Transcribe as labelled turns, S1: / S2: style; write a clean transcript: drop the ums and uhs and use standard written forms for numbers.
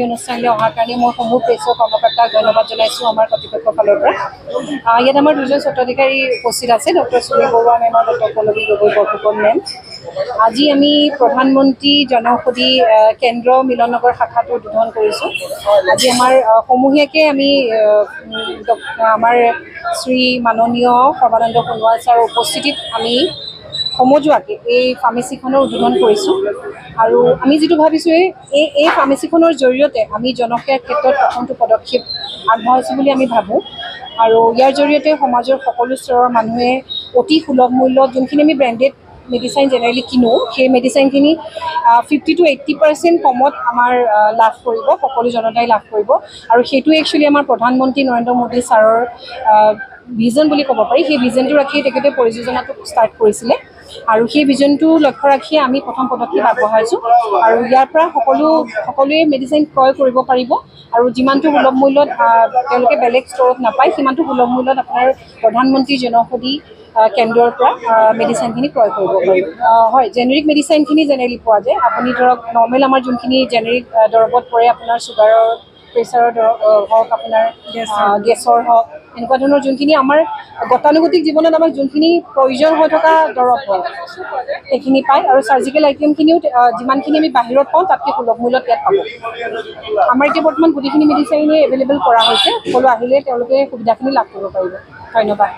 S1: এই অনুষ্ঠানলৈ অহাৰ কাৰণে মই সমূহ প্ৰেছৰ কৰ্মকৰ্তাক ধন্যবাদ জনাইছোঁ আমাৰ কৰ্তৃপক্ষৰ ফালৰ পৰা। ইয়াত আমাৰ দুজন স্বত্বাধিকাৰী উপস্থিত আছে, ডক্টৰ সুমী বৰুৱা মেম আৰু ডক্টৰ পল্লৱী গগৈ বৰফুকন মেম। আজি আমি প্ৰধানমন্ত্ৰী জনঔষধি কেন্দ্ৰ মিলননগৰ শাখাটো উদ্বোধন কৰিছোঁ। আজি আমাৰ সমূহীয়াকৈ আমি আমাৰ শ্ৰী মাননীয় সৰ্বানন্দ সোণোৱাল ছাৰৰ উপস্থিতিত আমি সমজুৱাকৈ এই ফাৰ্মেচিখনৰ উদ্বোধন কৰিছোঁ। আৰু আমি যিটো ভাবিছোঁ এই ফাৰ্মেচিখনৰ জৰিয়তে আমি জনসেৱাৰ ক্ষেত্ৰত প্ৰথমটো পদক্ষেপ আগবঢ়াইছোঁ বুলি আমি ভাবোঁ। আৰু ইয়াৰ জৰিয়তে সমাজৰ সকলো স্তৰৰ মানুহে অতি সুলভ মূল্যত যোনখিনি আমি ব্ৰেণ্ডেড মেডিচাইন জেনেৰেলি কিনো, সেই মেডিচাইনখিনি 50 to 80% কমত আমাৰ লাভ কৰিব, সকলো জনতাই লাভ কৰিব। আৰু সেইটো একচুৱেলি আমাৰ প্ৰধানমন্ত্ৰী নৰেন্দ্ৰ মোদী ছাৰৰ ভিজন বুলি ক'ব পাৰি। সেই ভিজনটো ৰাখি তেখেতে পৰিযোজনাটো ষ্টাৰ্ট কৰিছিলে আৰু সেই ভিজনটো লক্ষ্য ৰাখিয়ে আমি প্ৰথম পদক্ষেপ আগবঢ়াইছোঁ। আৰু ইয়াৰ পৰা সকলোৱে মেডিচিন ক্ৰয় কৰিব পাৰিব আৰু যিমানটো সুলভ মূল্যত তেওঁলোকে বেলেগ ষ্ট'ৰত নাপায়, সিমানটো সুলভ মূল্যত আপোনাৰ প্ৰধানমন্ত্ৰী জনঔষধি কেন্দ্ৰৰ পৰা মেডিচিনখিনি ক্ৰয় কৰিব পাৰিব। হয়, জেনেৰিক মেডিচিনখিনি জেনেৰেলি পোৱা যায়। আপুনি ধৰক নৰ্মেল আমাৰ যোনখিনি জেনেৰিক দৰৱত পৰে, আপোনাৰ চুগাৰৰ প্ৰেছাৰৰ দৰৱ হওক, আপোনাৰ গেছৰ হওক, এনেকুৱা ধৰণৰ যোনখিনি আমাৰ গতানুগতিক জীৱনত আমাক যোনখিনি প্ৰয়োজন হৈ থকা দৰৱ হয় সেইখিনি পায়। আৰু চাৰ্জিকেল আইটেমখিনিও যিমানখিনি আমি বাহিৰত পাওঁ তাতকৈ সুলভ মূল্যত ইয়াত পাব। আমাৰ এতিয়া বৰ্তমান গোটেইখিনি মেডিচিনেই এভেইলেবল কৰা হৈছে, সকলো আহিলে তেওঁলোকে সুবিধাখিনি লাভ কৰিব পাৰিব। ধন্যবাদ।